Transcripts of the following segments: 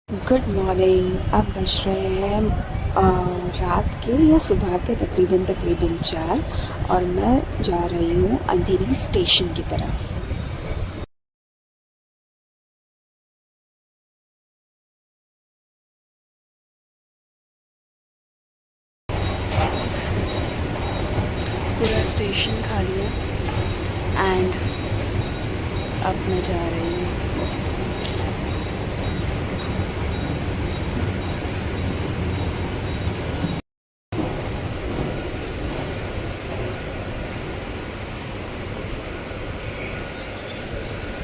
Good morning. अब बज रहे हैं रात के या सुबह के तकरीबन 4 और मैं जा रही हूँ अंधेरी स्टेशन की तरफ। पूरा स्टेशन खाली है एंड अब मैं जा रही हूँ।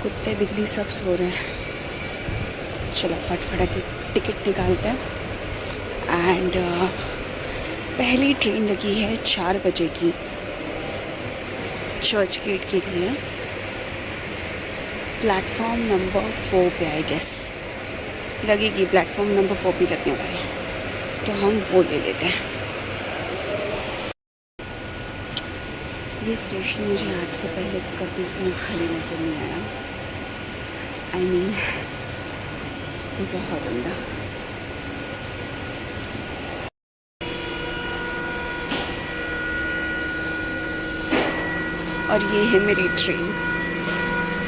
कुत्ते बिल्ली सब सो रहे हैं। चलो फटाफट टिकट निकालते हैं एंड पहली ट्रेन लगी है 4 बजे की चर्च गेट के लिए। प्लेटफॉर्म नंबर 4 पे आई गेस लगेगी। प्लेटफॉर्म नंबर 4 पे लगने वाली है तो हम वो ले लेते हैं। ये स्टेशन मुझे आज से पहले कभी इतना खाली नज़र नहीं आया। आई मीन बहुत अंदर। और ये है मेरी ट्रेन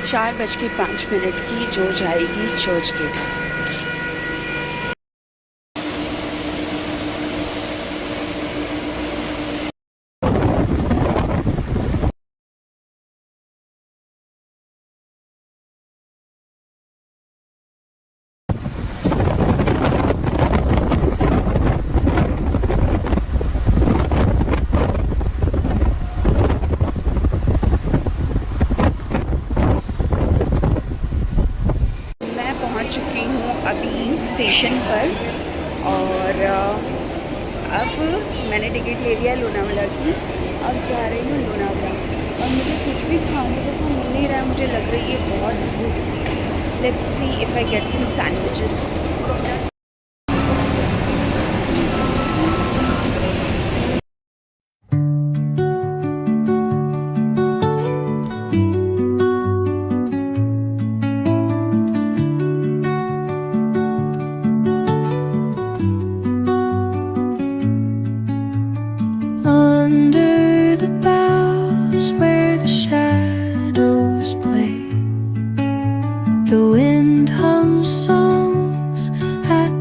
4:05 की जो जाएगी चर्च गेट। चुकी हूँ अभी स्टेशन पर और अब मैंने टिकट ले लिया लोनावाला की। अब जा रही हूँ लोनावाला और मुझे कुछ भी खाने जैसा मिल नहीं रहा है। मुझे लग रही है बहुत भूख। Let's see if I get some sandwiches. Under the boughs where the shadows play, the wind hums songs at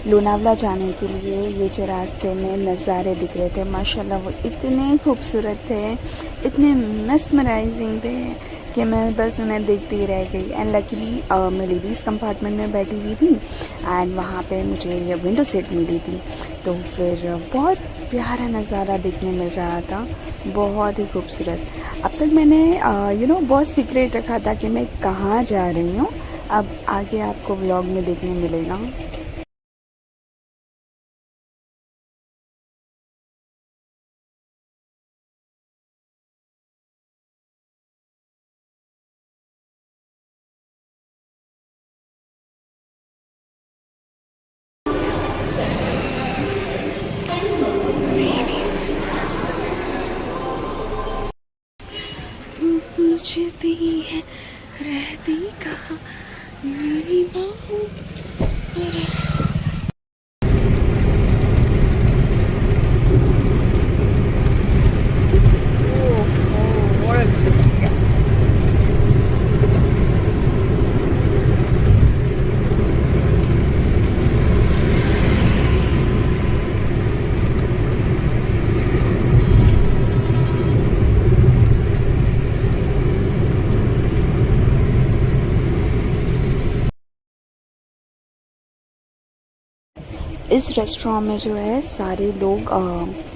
Lonavala जाने के लिए ये जो रास्ते में नज़ारे दिख रहे थे माशाल्लाह वो इतने खूबसूरत थे, इतने मेस्मराइजिंग थे कि मैं बस उन्हें देखती ही रह गई। एंड लकीली मैं लेडीज़ कंपार्टमेंट में बैठी हुई थी एंड वहाँ पे मुझे ये विंडो सीट मिली थी, तो फिर बहुत प्यारा नज़ारा देखने मिल रहा था, बहुत ही खूबसूरत। अब तक मैंने बहुत सीक्रेट रखा था कि मैं कहाँ जा रही हूँ, अब आगे आपको व्लॉग में देखने मिलेगा। पूछती है रहती कहाँ मेरी बाहों पर। इस रेस्टोरेंट में जो है सारे लोग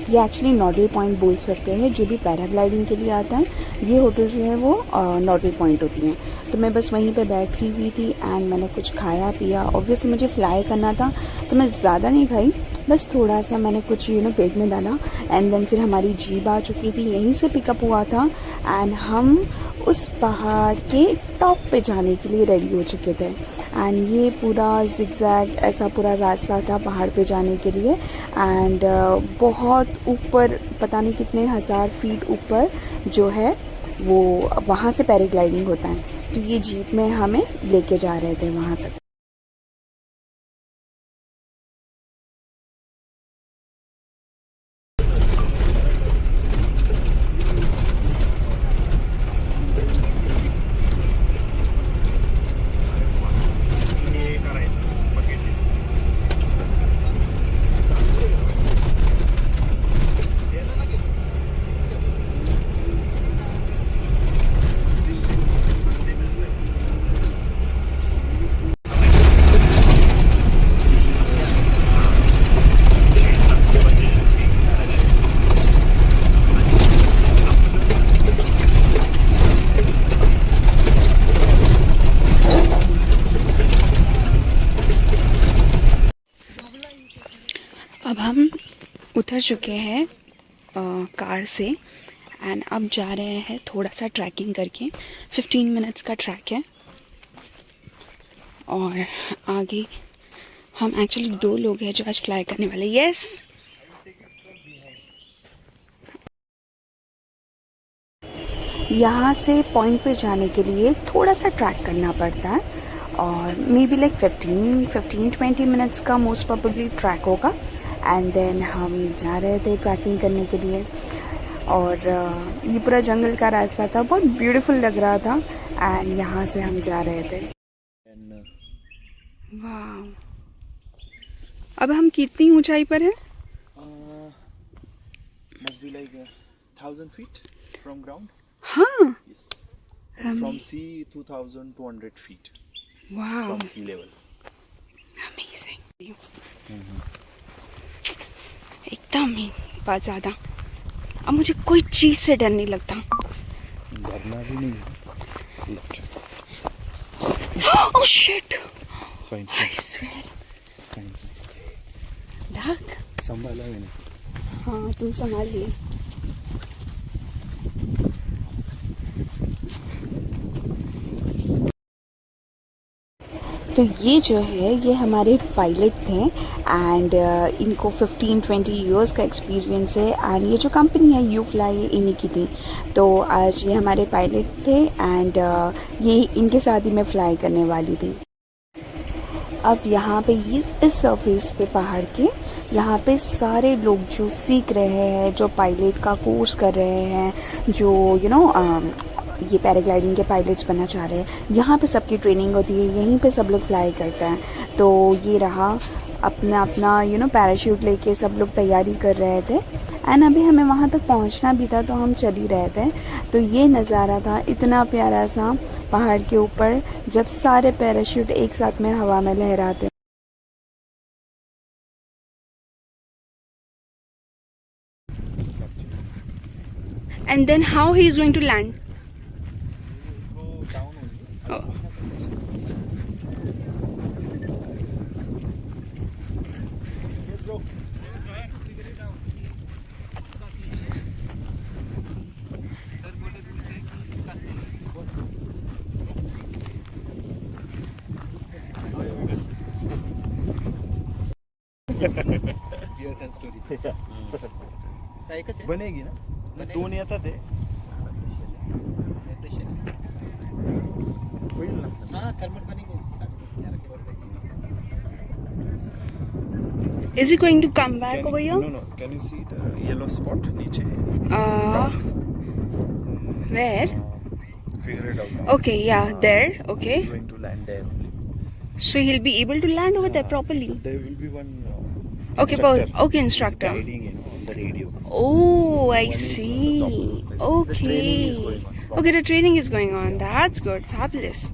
ये एक्चुअली नॉडल पॉइंट बोल सकते हैं, जो भी पैराग्लाइडिंग के लिए आता है ये होटल जो है वो नॉडल पॉइंट होती हैं। तो मैं बस वहीं पे बैठी हुई थी एंड मैंने कुछ खाया पिया। ऑब्वियसली मुझे फ्लाई करना था तो मैं ज़्यादा नहीं खाई, बस थोड़ा सा मैंने कुछ पेट में डाला एंड देन फिर हमारी जीप आ चुकी थी, यहीं से पिकअप हुआ था एंड हम उस पहाड़ के टॉप पे जाने के लिए रेडी हो चुके थे। एंड ये पूरा जिगजैग ऐसा पूरा रास्ता था पहाड़ पे जाने के लिए एंड बहुत ऊपर, पता नहीं कितने हज़ार फीट ऊपर जो है वो वहाँ से पैराग्लाइडिंग होता है। तो ये जीप में हमें लेके जा रहे थे वहाँ तक। अब हम उतर चुके हैं कार से एंड अब जा रहे हैं थोड़ा सा ट्रैकिंग करके। 15 मिनट्स का ट्रैक है और आगे हम एक्चुअली 2 लोग हैं जो आज फ्लाई करने वाले। यस, यहाँ से पॉइंट पे जाने के लिए थोड़ा सा ट्रैक करना पड़ता है और मे बी लाइक 15-20 मिनट्स का मोस्ट प्रोबेबली ट्रैक होगा। एंड देन हम जा रहे थे ट्रैकिंग करने के लिए और ये पूरा जंगल का रास्ता था, बहुत ब्यूटीफुल लग रहा था एंड यहाँ से हम जा रहे थे। वाह, अब हम कितनी ऊंचाई पर हैं? Must be like 1,000 feet from ground. हाँ, Yes. And from sea 2,200 feet वाह, from sea level. अमेजिंग, एकदम ही बहुत ज़्यादा। अब मुझे कोई चीज़ से डर नहीं लगता। डरना भी नहीं है। Oh shit, Fine. I swear. Fine. Duck, संभाला मैंने। हाँ तुम संभाल लिए। तो ये जो है ये हमारे पायलट थे एंड इनको 15-20 इयर्स का एक्सपीरियंस है एंड ये जो कंपनी है यू फ्लाई इन्हीं की थी। तो आज ये हमारे पायलट थे एंड ये इनके साथ ही मैं फ्लाई करने वाली थी। अब यहाँ पे इस सरफेस पे पहाड़ के यहाँ पे सारे लोग जो सीख रहे हैं, जो पायलट का कोर्स कर रहे हैं, जो ये पैराग्लाइडिंग के पायलट्स बनना चाह रहे हैं, यहाँ पे सबकी ट्रेनिंग होती है, यहीं पे सब लोग फ्लाई करते हैं। तो ये रहा अपना अपना पैराशूट लेके सब लोग तैयारी कर रहे थे। एंड अभी हमें वहाँ तक पहुँचना भी था तो हम चल ही रहे थे। तो ये नज़ारा था इतना प्यारा सा पहाड़ के ऊपर जब सारे पैराशूट एक साथ में हवा में लहराते। And then how he is going to land? Oh. बनेगी ना, दोन येतात ते होईल ना. Is he going to come back over here? No, can you see the yellow spot नीचे? Where? Figure it out now. Okay, yeah, there. Okay. He's going to land there only. So he'll be able to land over there properly. There will be one Okay, instructor. okay, instructor. He's guiding, on the radio. Oh, I One is on the see. top. Like, the training is Okay. going on. Okay, the training is going on. That's good. Fabulous.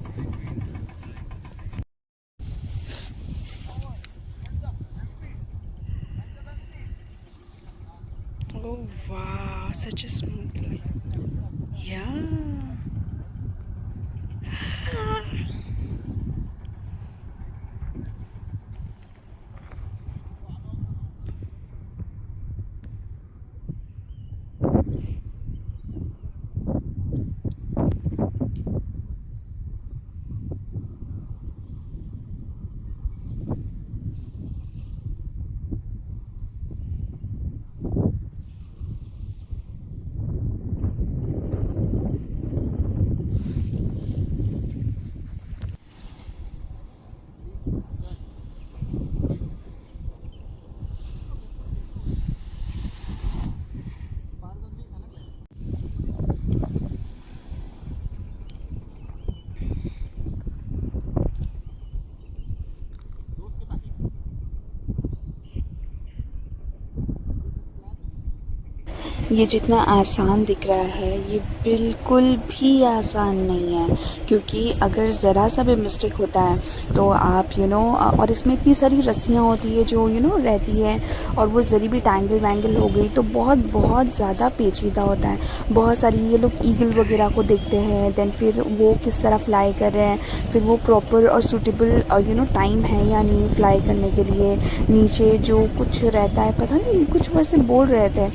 Oh, wow. Such a smooth line. Yeah. ये जितना आसान दिख रहा है ये बिल्कुल भी आसान नहीं है, क्योंकि अगर ज़रा सा भी मिस्टेक होता है तो आप और इसमें इतनी सारी रस्सियाँ होती है जो रहती है, और वो ज़री भी टैंगल वैंगल हो गई तो बहुत बहुत ज़्यादा पेचीदा होता है। बहुत सारी ये लोग ईगल वगैरह को देखते हैं, देन फिर वो किस तरह फ्लाई कर रहे हैं, फिर वो प्रॉपर और सूटेबल टाइम है या नहीं फ्लाई करने के लिए। नीचे जो कुछ रहता है पता नहीं, कुछ वैसे बोल रहे थे,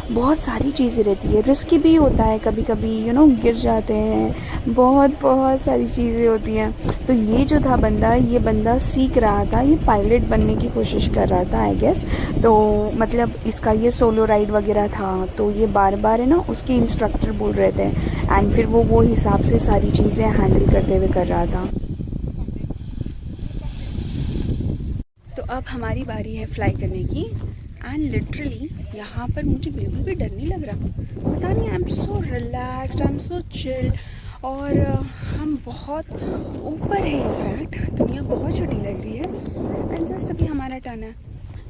बहुत सारी चीज़ें रहती है, रिस्की भी होता है कभी कभी गिर जाते हैं, बहुत बहुत सारी चीज़ें होती हैं। तो ये जो था बंदा, ये बंदा सीख रहा था, ये पायलट बनने की कोशिश कर रहा था आई गेस। तो मतलब इसका ये सोलो राइड वगैरह था, तो ये बार बार है ना उसके इंस्ट्रक्टर बोल रहे थे, एंड फिर वो हिसाब से सारी चीज़ें हैंडल करते हुए कर रहा था। तो अब हमारी बारी है फ्लाई करने की, एंड लिटरली यहाँ पर मुझे बिल्कुल भी डर नहीं लग रहा। पता नहीं, I am so relaxed, I am so chill, और हम बहुत ऊपर है। इनफैक्ट दुनिया बहुत छोटी लग रही है, एंड जस्ट अभी हमारा टर्न है,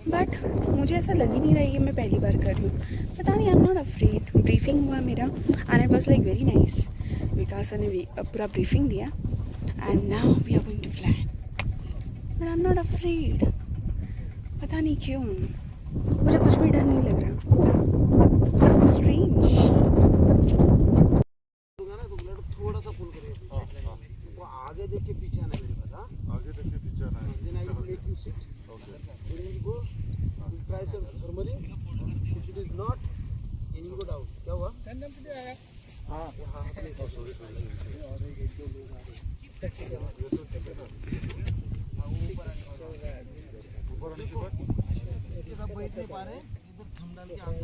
बट मुझे ऐसा लग ही नहीं रहा है कि मैं पहली बार कर रही हूँ। पता नहीं, I am not afraid. Briefing हुआ मेरा and it was like very nice. Vikas ने पूरा ब्रीफिंग दिया, and now we are going to fly, but I am not afraid. पता नहीं क्यों, मुझे कुछ भी डर नहीं लग रहा। स्ट्रेंज। थोड़ा सा पुल करिए, वो आगे देख के पीछे आना मेरे पास। आगे देख के पीछे आना है। Then I will make you sit, then you go, you try normally, if it is not then you go down. क्या हुआ? टंडन से आया। हां हां, सॉरी सॉरी, और एक दो लोग आ गए। ये तो चले ना ऊपर आने के बाद सब बैठ नहीं पा रहे, इधर थम डाल के आगे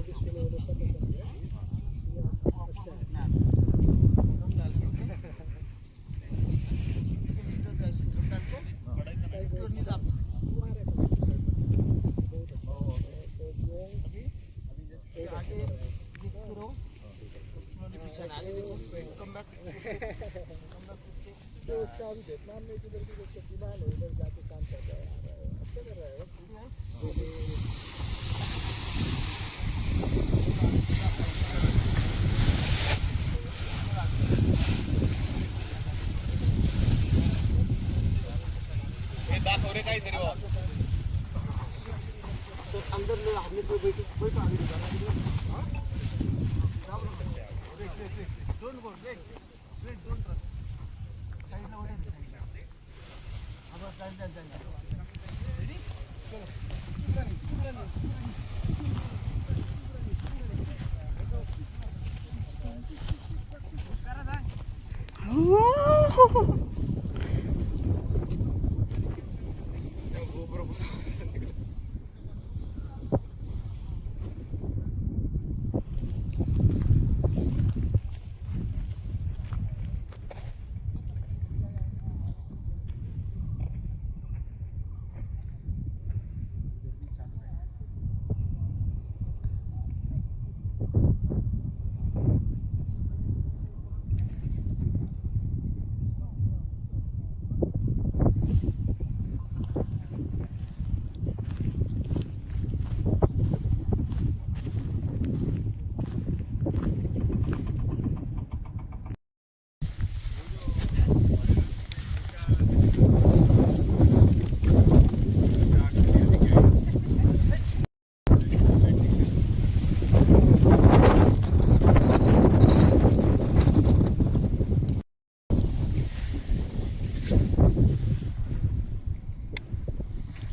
उसका अभी वियतनाम में इधर भी डिमांड है, उधर जाके काम कर रहा है। अंदर ले हमने तो बैठो आगे don't go wait don't rush साइडला वळा अब चल रेडी चलो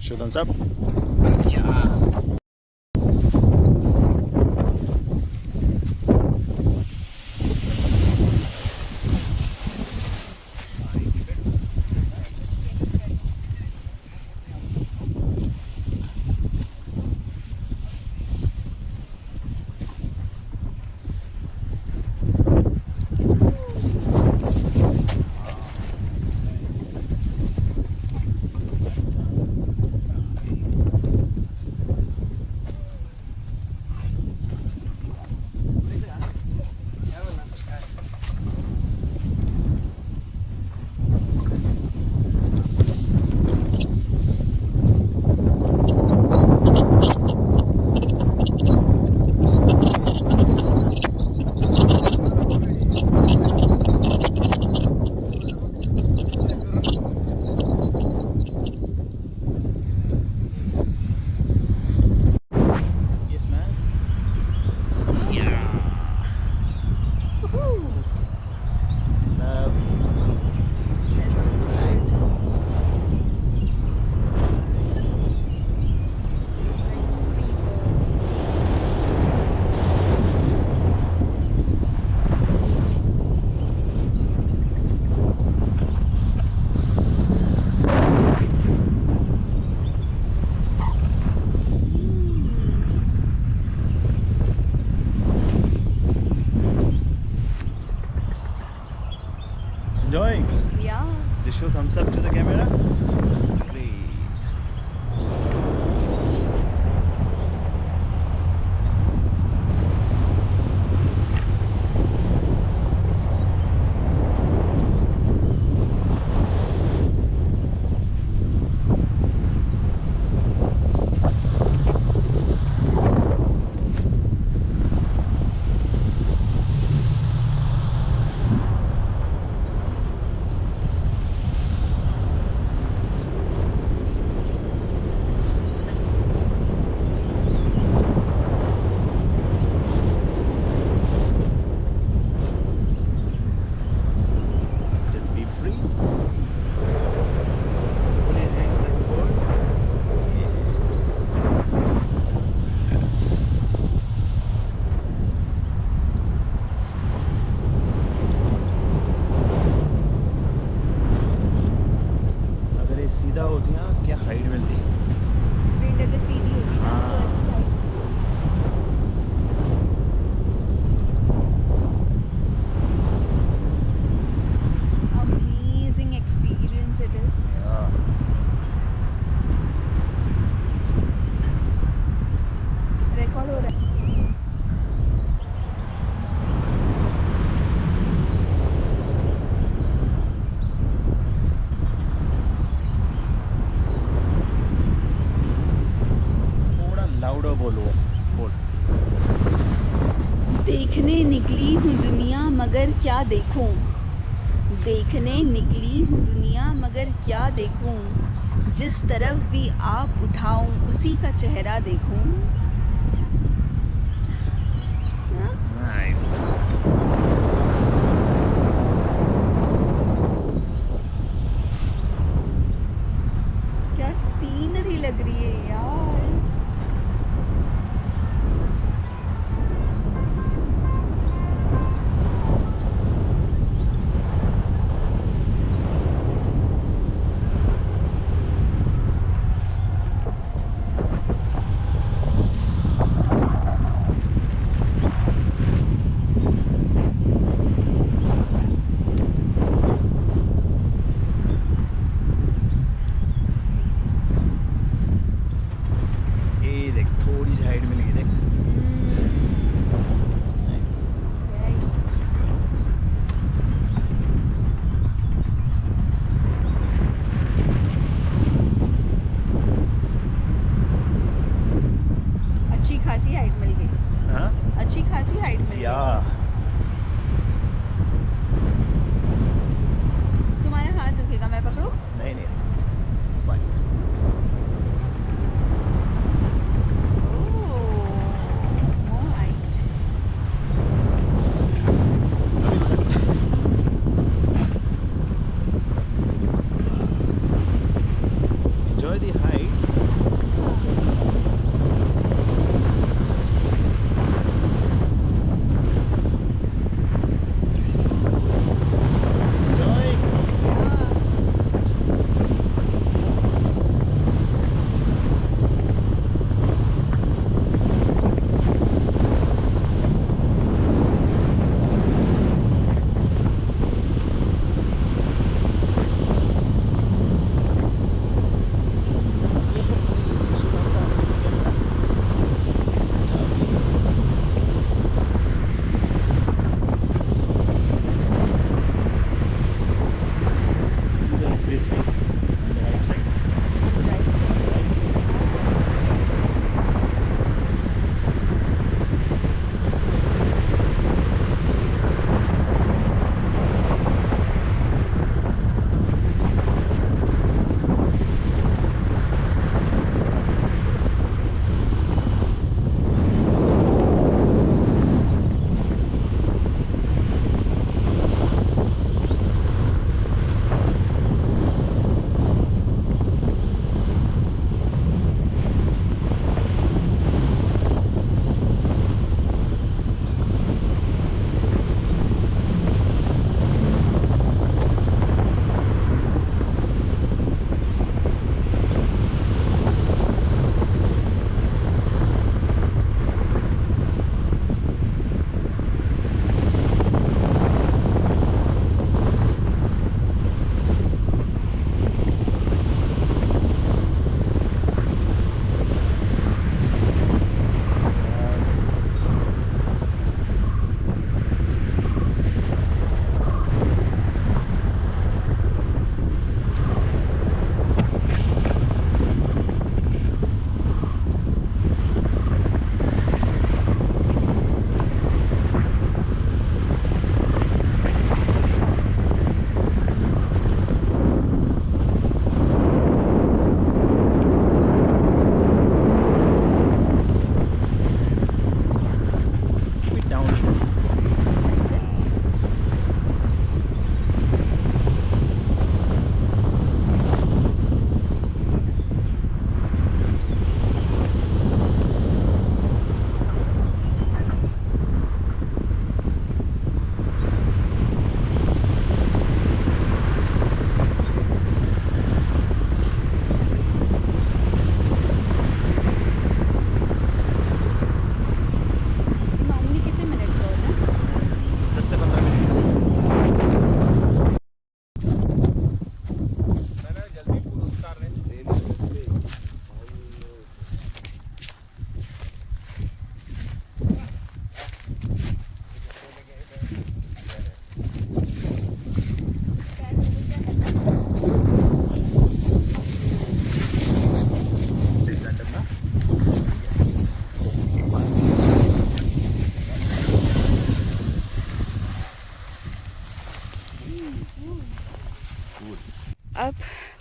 Show thumbs up. Enjoying? Yeah. Just show thumbs up to the camera. Great. Just be free. Put your hands like a bird. अगर ये सीधा होती ना क्या हाइट मिलती विंड अगर सीधी होगी ना तो हाँ। ऐसी height amazing experience it is. Record हो रहा है. बोलो बोल। देखने निकली हूँ दुनिया मगर क्या देखूं, देखने निकली हूँ दुनिया मगर क्या देखूं, जिस तरफ भी आँख उठाऊं उसी का चेहरा देखूं। हाँ? नाइस। क्या सीनरी लग रही है यार। ये देख थोड़ी सी हाइट मिल गई देख। नाइस। अच्छी खासी हाइट मिल गई, हाँ अच्छी खासी हाइट मिल या गई। तुम्हारा हाथ दुखेगा, मैं पकड़ूं? नहीं नहीं it's fine. Oh, more height. Enjoy the height. Enjoy.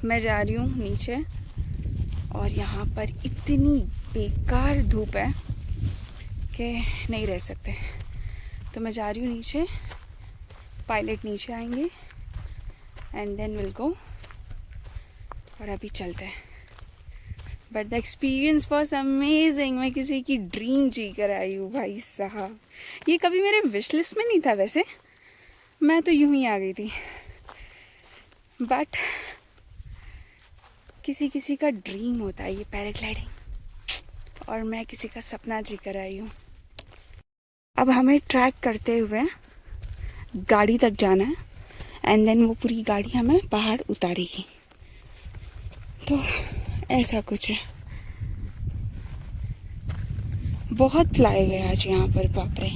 मैं जा रही हूँ नीचे और यहाँ पर इतनी बेकार धूप है कि नहीं रह सकते। तो मैं जा रही हूँ नीचे, पायलट नीचे आएंगे एंड देन विल गो। और अभी चलते हैं। But the experience was amazing. मैं किसी की ड्रीम जी कर आई हूँ भाई साहब। ये कभी मेरे विश लिस्ट में नहीं था वैसे, मैं तो यूं ही आ गई थी। बट किसी किसी का ड्रीम होता है ये पैराग्लाइडिंग, और मैं किसी का सपना जी कर आई हूँ। अब हमें ट्रैक करते हुए गाड़ी तक जाना है एंड देन वो पूरी गाड़ी हमें पहाड़ उतारेगी। तो ऐसा कुछ है। बहुत फ्लाई हुए आज यहाँ पर, बाप रे।